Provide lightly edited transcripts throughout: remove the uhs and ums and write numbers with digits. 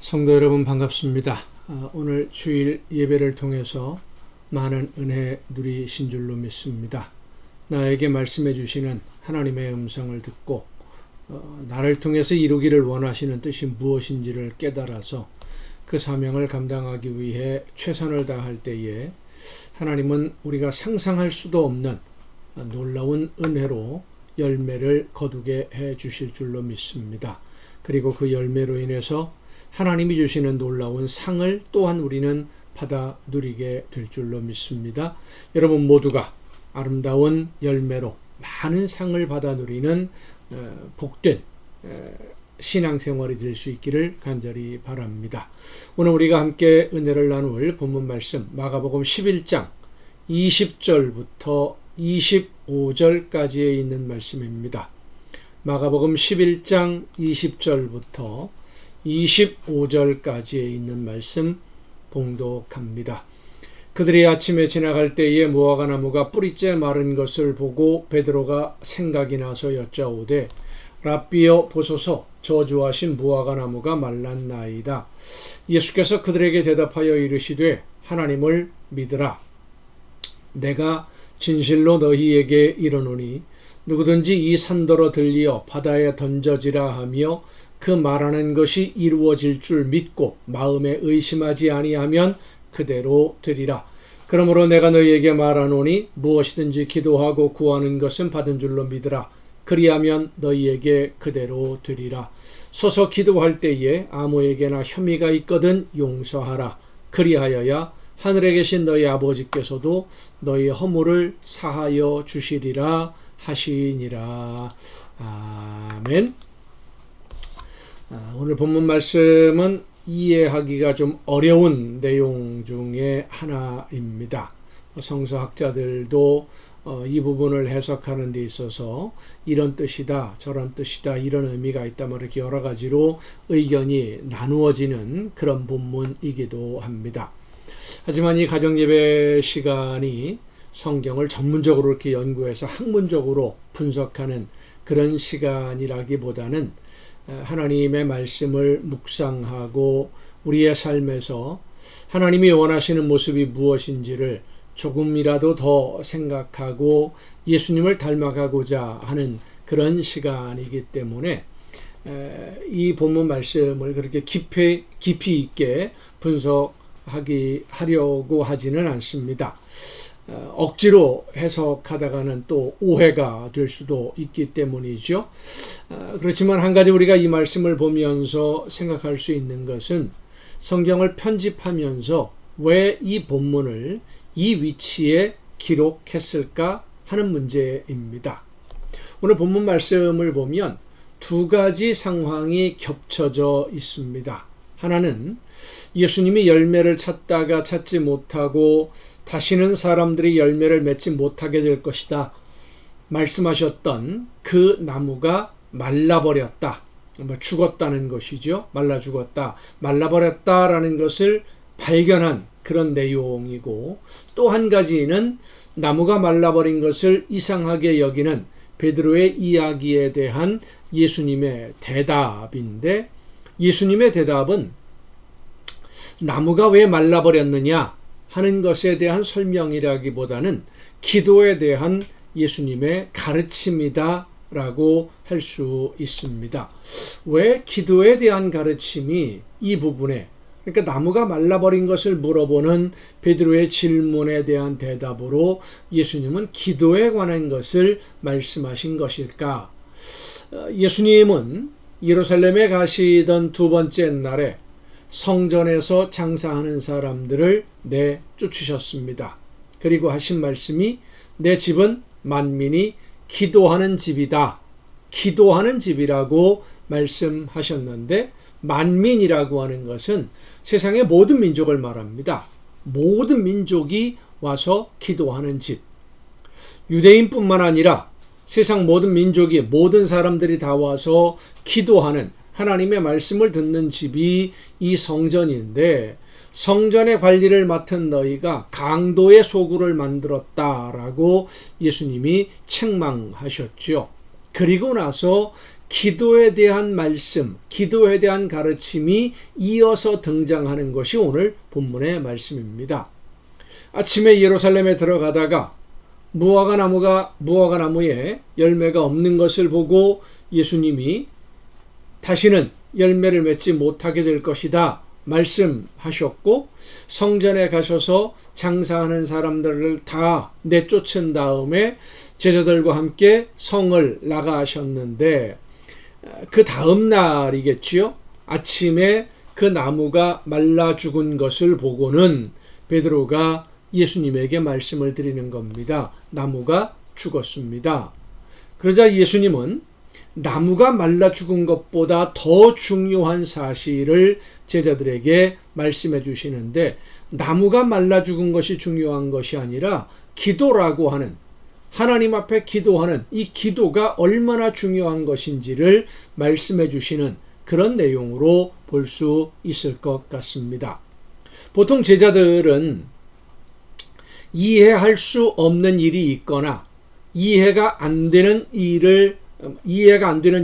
성도 여러분 반갑습니다. 오늘 주일 예배를 통해서 많은 은혜 누리신 줄로 믿습니다. 나에게 말씀해 주시는 하나님의 음성을 듣고 나를 통해서 이루기를 원하시는 뜻이 무엇인지를 깨달아서 그 사명을 감당하기 위해 최선을 다할 때에 하나님은 우리가 상상할 수도 없는 놀라운 은혜로 열매를 거두게 해 주실 줄로 믿습니다. 그리고 그 열매로 인해서 하나님이 주시는 놀라운 상을 또한 우리는 받아 누리게 될 줄로 믿습니다. 여러분 모두가 아름다운 열매로 많은 상을 받아 누리는 복된 신앙생활이 될 수 있기를 간절히 바랍니다. 오늘 우리가 함께 은혜를 나눌 본문 말씀 마가복음 11장 20절부터 25절까지에 있는 말씀입니다. 마가복음 11장 20절부터 25절까지에 있는 말씀 봉독합니다. 그들이 아침에 지나갈 때에 무화과 나무가 뿌리째 마른 것을 보고 베드로가 생각이 나서 여짜오되 랍비여 보소서 저주하신 무화과 나무가 말랐나이다. 예수께서 그들에게 대답하여 이르시되 하나님을 믿으라. 내가 진실로 너희에게 이르노니 누구든지 이 산더러 들리어 바다에 던져지라 하며 그 말하는 것이 이루어질 줄 믿고 마음에 의심하지 아니하면 그대로 되리라. 그러므로 내가 너희에게 말하노니 무엇이든지 기도하고 구하는 것은 받은 줄로 믿으라. 그리하면 너희에게 그대로 되리라. 서서 기도할 때에 아무에게나 혐의가 있거든 용서하라. 그리하여야 하늘에 계신 너희 아버지께서도 너희 허물을 사하여 주시리라 하시니라. 아멘. 오늘 본문 말씀은 이해하기가 좀 어려운 내용 중에 하나입니다. 성서학자들도 이 부분을 해석하는 데 있어서 이런 뜻이다, 저런 뜻이다, 이런 의미가 있다, 이렇게 여러 가지로 의견이 나누어지는 그런 본문이기도 합니다. 하지만 이 가정예배 시간이 성경을 전문적으로 이렇게 연구해서 학문적으로 분석하는 그런 시간이라기보다는 하나님의 말씀을 묵상하고 우리의 삶에서 하나님이 원하시는 모습이 무엇인지를 조금이라도 더 생각하고 예수님을 닮아가고자 하는 그런 시간이기 때문에 이 본문 말씀을 그렇게 깊이 있게 하려고 하지는 않습니다. 억지로 해석하다가는 또 오해가 될 수도 있기 때문이죠. 그렇지만 한 가지 우리가 이 말씀을 보면서 생각할 수 있는 것은 성경을 편집하면서 왜 이 본문을 이 위치에 기록했을까 하는 문제입니다. 오늘 본문 말씀을 보면 두 가지 상황이 겹쳐져 있습니다. 하나는 예수님이 열매를 찾다가 찾지 못하고 다시는 사람들이 열매를 맺지 못하게 될 것이다 말씀하셨던 그 나무가 말라버렸다, 죽었다는 것이죠. 말라 죽었다, 말라버렸다라는 것을 발견한 그런 내용이고, 또 한 가지는 나무가 말라버린 것을 이상하게 여기는 베드로의 이야기에 대한 예수님의 대답인데, 예수님의 대답은 나무가 왜 말라버렸느냐 하는 것에 대한 설명이라기보다는 기도에 대한 예수님의 가르침이다 라고 할 수 있습니다. 왜 기도에 대한 가르침이 이 부분에, 그러니까 나무가 말라버린 것을 물어보는 베드로의 질문에 대한 대답으로 예수님은 기도에 관한 것을 말씀하신 것일까? 예수님은 예루살렘에 가시던 두 번째 날에 성전에서 장사하는 사람들을 내쫓으셨습니다. 그리고 하신 말씀이 내 집은 만민이 기도하는 집이다. 기도하는 집이라고 말씀하셨는데, 만민이라고 하는 것은 세상의 모든 민족을 말합니다. 모든 민족이 와서 기도하는 집. 유대인뿐만 아니라 세상 모든 민족이, 모든 사람들이 다 와서 기도하는, 하나님의 말씀을 듣는 집이 이 성전인데, 성전의 관리를 맡은 너희가 강도의 소굴을 만들었다라고 예수님이 책망하셨죠. 그리고 나서 기도에 대한 말씀, 기도에 대한 가르침이 이어서 등장하는 것이 오늘 본문의 말씀입니다. 아침에 예루살렘에 들어가다가 무화과 나무에 열매가 없는 것을 보고 예수님이 다시는 열매를 맺지 못하게 될 것이다 말씀하셨고, 성전에 가셔서 장사하는 사람들을 다 내쫓은 다음에 제자들과 함께 성을 나가셨는데, 그 다음 날이겠지요. 아침에 그 나무가 말라 죽은 것을 보고는 베드로가 예수님에게 말씀을 드리는 겁니다. 나무가 죽었습니다. 그러자 예수님은 나무가 말라 죽은 것보다 더 중요한 사실을 제자들에게 말씀해 주시는데, 나무가 말라 죽은 것이 중요한 것이 아니라 기도라고 하는, 하나님 앞에 기도하는 이 기도가 얼마나 중요한 것인지를 말씀해 주시는 그런 내용으로 볼 수 있을 것 같습니다. 보통 제자들은 이해할 수 없는 일이 있거나 이해가 안 되는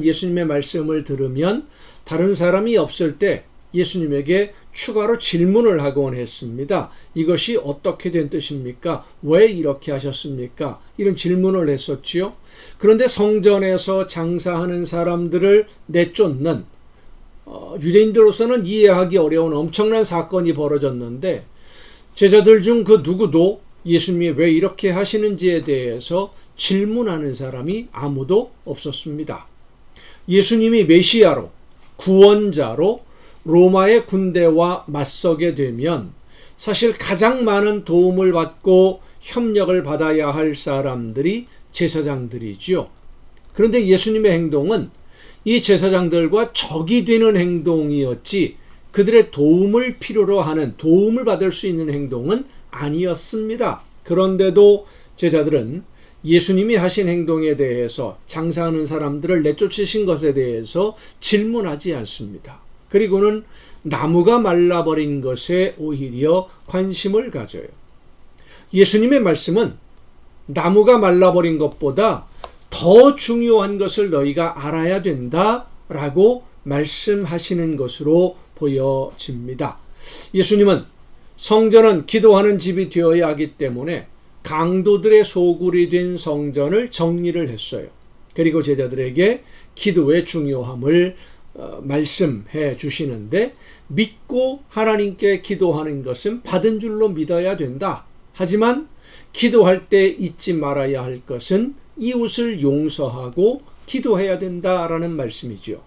예수님의 말씀을 들으면 다른 사람이 없을 때 예수님에게 추가로 질문을 하곤 했습니다. 이것이 어떻게 된 뜻입니까? 왜 이렇게 하셨습니까? 이런 질문을 했었지요. 그런데 성전에서 장사하는 사람들을 내쫓는 유대인들로서는 이해하기 어려운 엄청난 사건이 벌어졌는데, 제자들 중 그 누구도 예수님이 왜 이렇게 하시는지에 대해서 질문하는 사람이 아무도 없었습니다. 예수님이 메시아로, 구원자로 로마의 군대와 맞서게 되면 사실 가장 많은 도움을 받고 협력을 받아야 할 사람들이 제사장들이죠. 그런데 예수님의 행동은 이 제사장들과 적이 되는 행동이었지, 그들의 도움을 필요로 하는, 도움을 받을 수 있는 행동은 아니었습니다. 그런데도 제자들은 예수님이 하신 행동에 대해서, 장사하는 사람들을 내쫓으신 것에 대해서 질문하지 않습니다. 그리고는 나무가 말라버린 것에 오히려 관심을 가져요. 예수님의 말씀은 나무가 말라버린 것보다 더 중요한 것을 너희가 알아야 된다라고 말씀하시는 것으로 보여집니다. 예수님은 성전은 기도하는 집이 되어야 하기 때문에 강도들의 소굴이 된 성전을 정리를 했어요. 그리고 제자들에게 기도의 중요함을 말씀해 주시는데, 믿고 하나님께 기도하는 것은 받은 줄로 믿어야 된다. 하지만 기도할 때 잊지 말아야 할 것은 이웃을 용서하고 기도해야 된다라는 말씀이죠.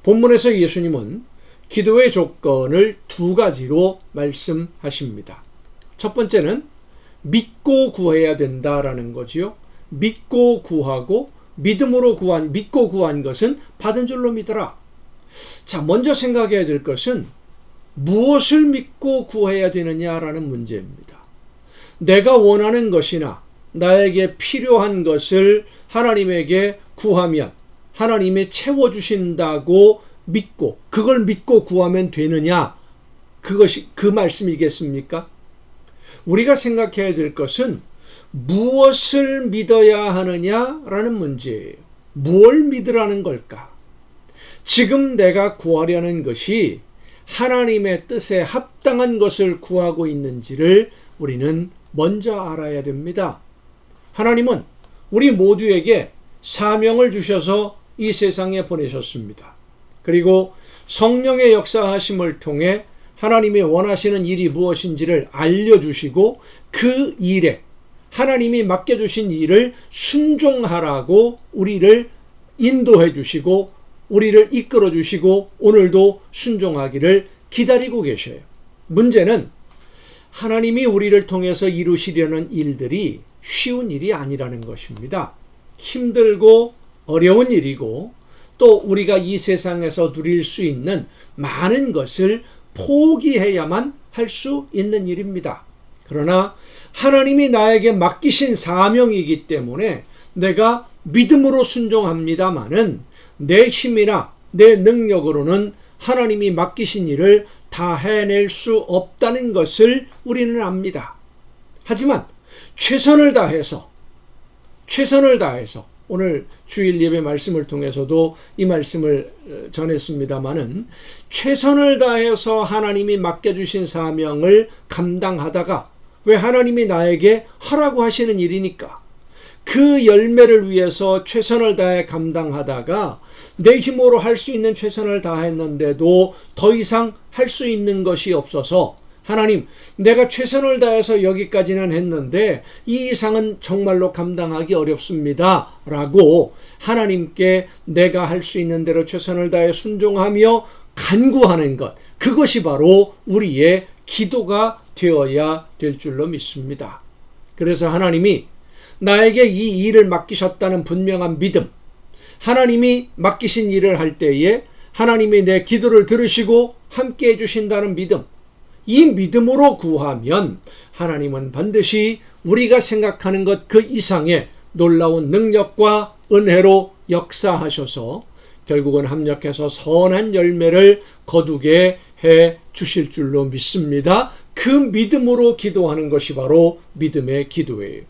본문에서 예수님은 기도의 조건을 두 가지로 말씀하십니다. 첫 번째는 믿고 구해야 된다라는 거지요. 믿고 구하고, 믿음으로 믿고 구한 것은 받은 줄로 믿어라. 자, 먼저 생각해야 될 것은 무엇을 믿고 구해야 되느냐라는 문제입니다. 내가 원하는 것이나 나에게 필요한 것을 하나님에게 구하면 하나님이 채워주신다고 믿고, 그걸 믿고 구하면 되느냐? 그것이 그 말씀이겠습니까? 우리가 생각해야 될 것은 무엇을 믿어야 하느냐라는 문제예요. 뭘 믿으라는 걸까? 지금 내가 구하려는 것이 하나님의 뜻에 합당한 것을 구하고 있는지를 우리는 먼저 알아야 됩니다. 하나님은 우리 모두에게 사명을 주셔서 이 세상에 보내셨습니다. 그리고 성령의 역사하심을 통해 하나님이 원하시는 일이 무엇인지를 알려주시고, 그 일에 하나님이 맡겨주신 일을 순종하라고 우리를 인도해 주시고 우리를 이끌어 주시고 오늘도 순종하기를 기다리고 계셔요. 문제는 하나님이 우리를 통해서 이루시려는 일들이 쉬운 일이 아니라는 것입니다. 힘들고 어려운 일이고, 또 우리가 이 세상에서 누릴 수 있는 많은 것을 포기해야만 할 수 있는 일입니다. 그러나 하나님이 나에게 맡기신 사명이기 때문에 내가 믿음으로 순종합니다마는 내 힘이나 내 능력으로는 하나님이 맡기신 일을 다 해낼 수 없다는 것을 우리는 압니다. 하지만 최선을 다해서 오늘 주일 예배 말씀을 통해서도 이 말씀을 전했습니다마는 최선을 다해서 하나님이 맡겨주신 사명을 감당하다가 왜 하나님이 나에게 하라고 하시는 일이니까 그 열매를 위해서 최선을 다해 감당하다가 내 힘으로 할 수 있는 최선을 다했는데도 더 이상 할 수 있는 것이 없어서 하나님, 내가 최선을 다해서 여기까지는 했는데 이 이상은 정말로 감당하기 어렵습니다 라고 하나님께 내가 할 수 있는 대로 최선을 다해 순종하며 간구하는 것, 그것이 바로 우리의 기도가 되어야 될 줄로 믿습니다. 그래서 하나님이 나에게 이 일을 맡기셨다는 분명한 믿음, 하나님이 맡기신 일을 할 때에 하나님이 내 기도를 들으시고 함께 해주신다는 믿음, 이 믿음으로 구하면 하나님은 반드시 우리가 생각하는 것 그 이상의 놀라운 능력과 은혜로 역사하셔서 결국은 합력해서 선한 열매를 거두게 해 주실 줄로 믿습니다. 그 믿음으로 기도하는 것이 바로 믿음의 기도예요.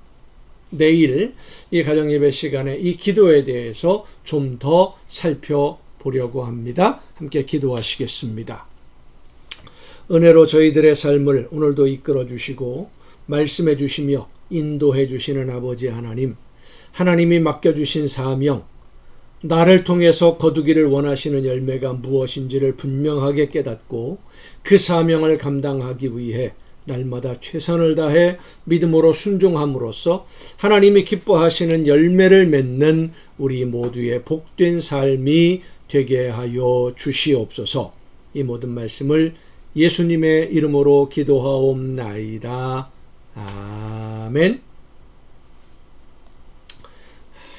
내일 이 가정예배 시간에 이 기도에 대해서 좀 더 살펴보려고 합니다. 함께 기도하시겠습니다. 은혜로 저희들의 삶을 오늘도 이끌어 주시고 말씀해 주시며 인도해 주시는 아버지 하나님, 하나님이 맡겨주신 사명, 나를 통해서 거두기를 원하시는 열매가 무엇인지를 분명하게 깨닫고 그 사명을 감당하기 위해 날마다 최선을 다해 믿음으로 순종함으로써 하나님이 기뻐하시는 열매를 맺는 우리 모두의 복된 삶이 되게 하여 주시옵소서. 이 모든 말씀을 예수님의 이름으로 기도하옵나이다. 아멘.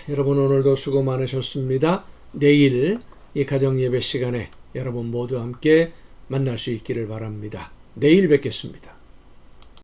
여러분 오늘도 수고 많으셨습니다. 내일 이 가정예배 시간에 여러분 모두 함께 만날 수 있기를 바랍니다. 내일 뵙겠습니다.